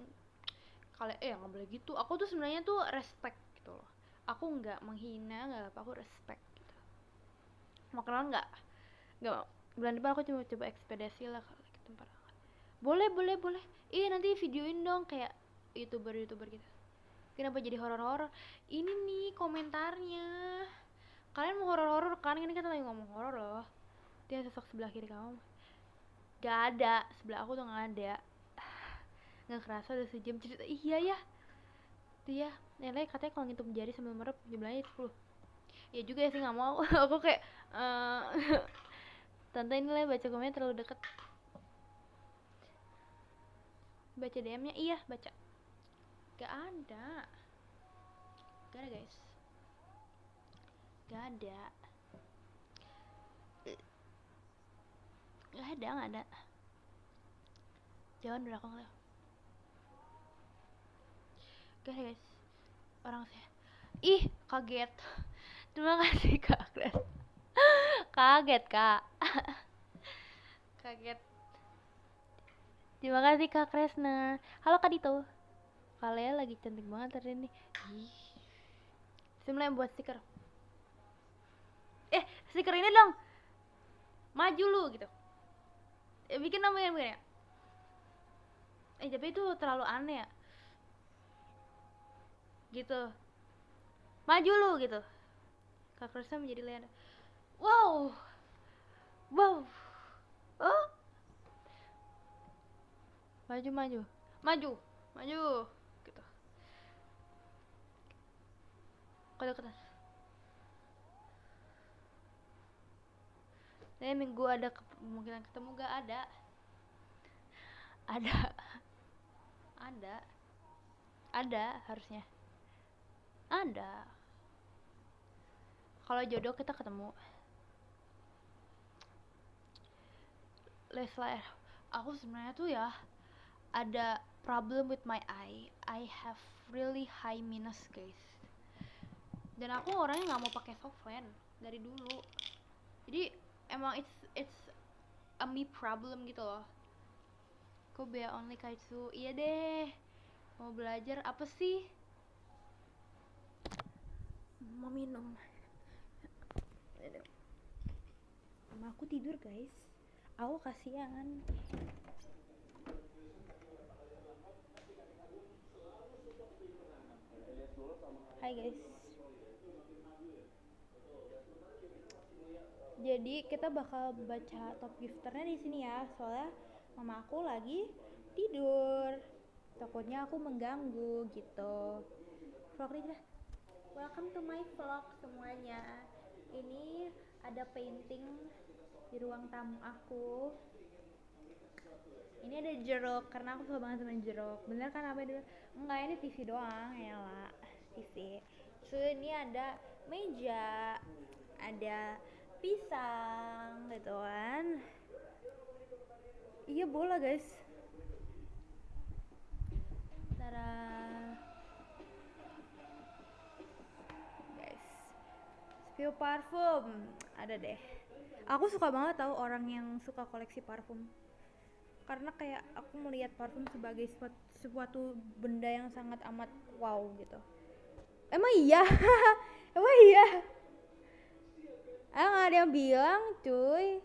Kalian nggak boleh gitu. Aku tuh sebenarnya tuh respect gitu loh, aku nggak menghina, nggak apa, aku respect gitu. Mau kenal nggak mau. Bulan depan aku coba ekspedisi lah ke tempat. Boleh. Nanti videoin dong kayak youtuber gitu. Kenapa jadi horor-horor ini nih komentarnya? Kalian mau horor-horor kan? Ini kan lagi ngomong horor loh. Dia sosok sebelah kiri kamu gak ada, sebelah aku tuh gak ada. Nggak kerasa udah sejam cerita. Iya ya, dia Nele katanya kalau ngitung jari sambil merep jumlahnya 10. Ya juga ya sih, nggak mau. Aku kayak tante ini lah baca komennya terlalu deket. Baca DM-nya, iya baca. Gak ada guys, gak ada. Jangan belakang lo. Gak ada guys, orang saya. Ih kaget. Terima kasih kak Kres. Kaget kak. Kaget. Terima kasih kak Kresna. Halo kak Dito, kalian lagi cantik banget hari ini. Ih, sebenarnya buat stiker. Stiker ini dong, maju lu gitu. Bikin namanya ya. Tapi itu terlalu aneh ya. Gitu. Maju lu gitu. Kak Krisna menjadi Leana. Wow. Oh. Maju. Gitu. Kode-kode. Minggu ada kemungkinan ketemu gak? Ada. Ada harusnya. Ada. Kalau jodoh kita ketemu. Leslie, aku sebenarnya tuh ya ada problem with my eye. I have really high minus, guys. Dan aku orangnya nggak mau pakai soft lens dari dulu. Jadi emang it's a me problem gitu loh. Kok be only kaitsu. Iya deh. Mau belajar apa sih? Mau minum. Sama aku tidur, guys. Aku kasihan. Hai guys. Jadi kita bakal baca top gifternya di sini ya, soalnya mama aku lagi tidur. Takutnya aku mengganggu gitu. Vlog aja. Welcome to my vlog semuanya. Ini ada painting di ruang tamu aku. Ini ada jeruk karena aku suka banget sama jeruk. Bener kan apa dulu? Enggak, ini TV doang, Ella. TV. So ini ada meja, ada pisang gitu kan. Iya bola guys. Tara. Guys. Spill parfum ada deh. Aku suka banget tahu orang yang suka koleksi parfum. Karena kayak aku melihat parfum sebagai suatu benda yang sangat amat wow gitu. Emang iya? Emang iya? Nggak ada yang bilang cuy.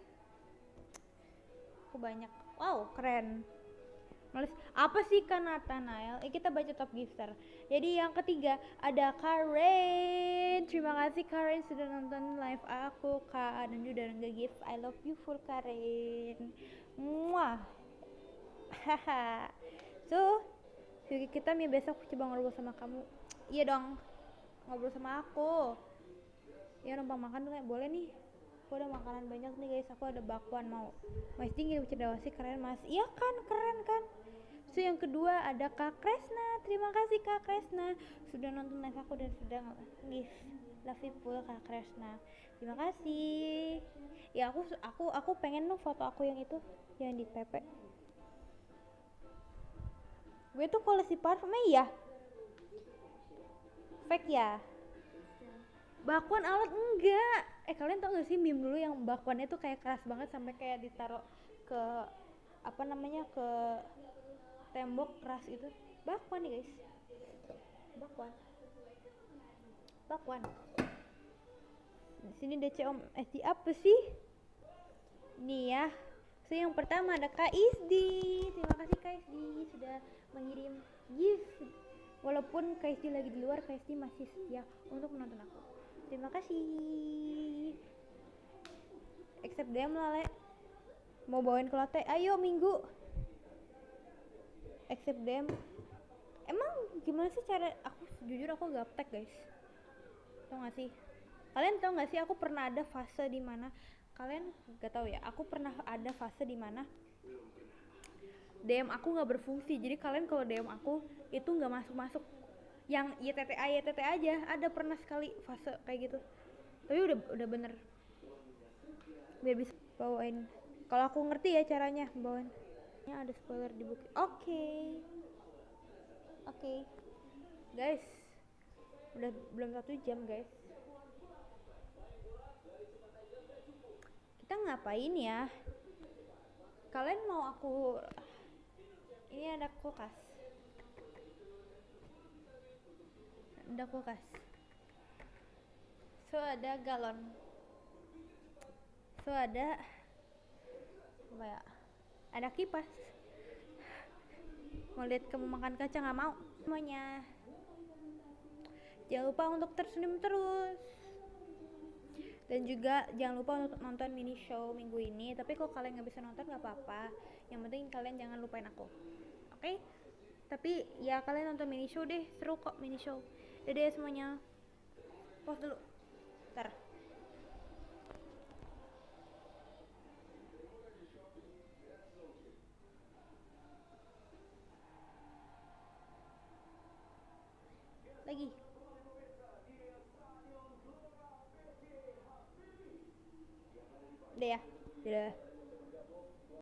Aku banyak. Wow keren. Males. Apa sih Kak Nathanael? Kita baca top gifter. Jadi yang ketiga ada Karen. Terima kasih Karen sudah nonton live aku Kak, dan juga udah nge-gift I love you full Karen. Muah. Haha. So kita nih besok coba ngobrol sama kamu. Iya dong, ngobrol sama aku. Ya numpang makan tuh boleh nih. Aku ada makanan banyak nih guys. Aku ada bakwan mau. Mas tinggi cendawasih keren mas. Iya kan, keren kan. So yang kedua ada Kak Kresna. Terima kasih Kak Kresna sudah nonton live aku dan sudah gift love you full Kak Kresna. Terima kasih. Ya aku pengen dong foto aku yang itu yang di PP. Gue tuh koleksi parfum ya. Fake ya. Bakwan alat enggak. Kalian tau gak sih meme dulu yang bakwannya tuh kayak keras banget sampai kayak ditaruh ke apa namanya ke tembok keras itu. Bakwan nih guys. Bakwan. Di sini DC Om SD apa sih? Nih ya. So yang pertama ada Kak Isdi. Terima kasih Kak Isdi sudah mengirim gift. Walaupun Kak Isdi lagi di luar, Kak Isdi masih setia untuk menonton aku. Terima kasih. Except DM lale. Mau bawain ke latte? Ayo Minggu. Except DM. Emang gimana sih cara aku jujur aku gaptek guys. Tau gak sih? Kalian tau gak sih aku pernah ada fase di mana kalian gak tahu ya? Aku pernah ada fase di mana DM aku nggak berfungsi. Jadi kalian kalau DM aku itu nggak masuk yang YTTA aja. Ada pernah sekali fase kayak gitu. Tapi udah bener. Biar bisa bawain. Kalau aku ngerti ya caranya bawain. Ada spoiler di buku. Oke. Guys, udah belum 1 jam guys. Kita ngapain ya? Kalian mau aku? Ini ada kulkas. So ada galon. So ada apa ya? Ada kipas. Mau lihat kamu makan kacang nggak mau semuanya. Jangan lupa untuk tersenyum terus. Dan juga jangan lupa untuk nonton mini show minggu ini. Tapi kalau kalian nggak bisa nonton nggak apa-apa. Yang penting kalian jangan lupain aku. Oke? Tapi ya kalian nonton mini show deh. Seru kok mini show. Dadah semuanya. Pause dulu. Bentar. Lagi. Udah ya? Udah.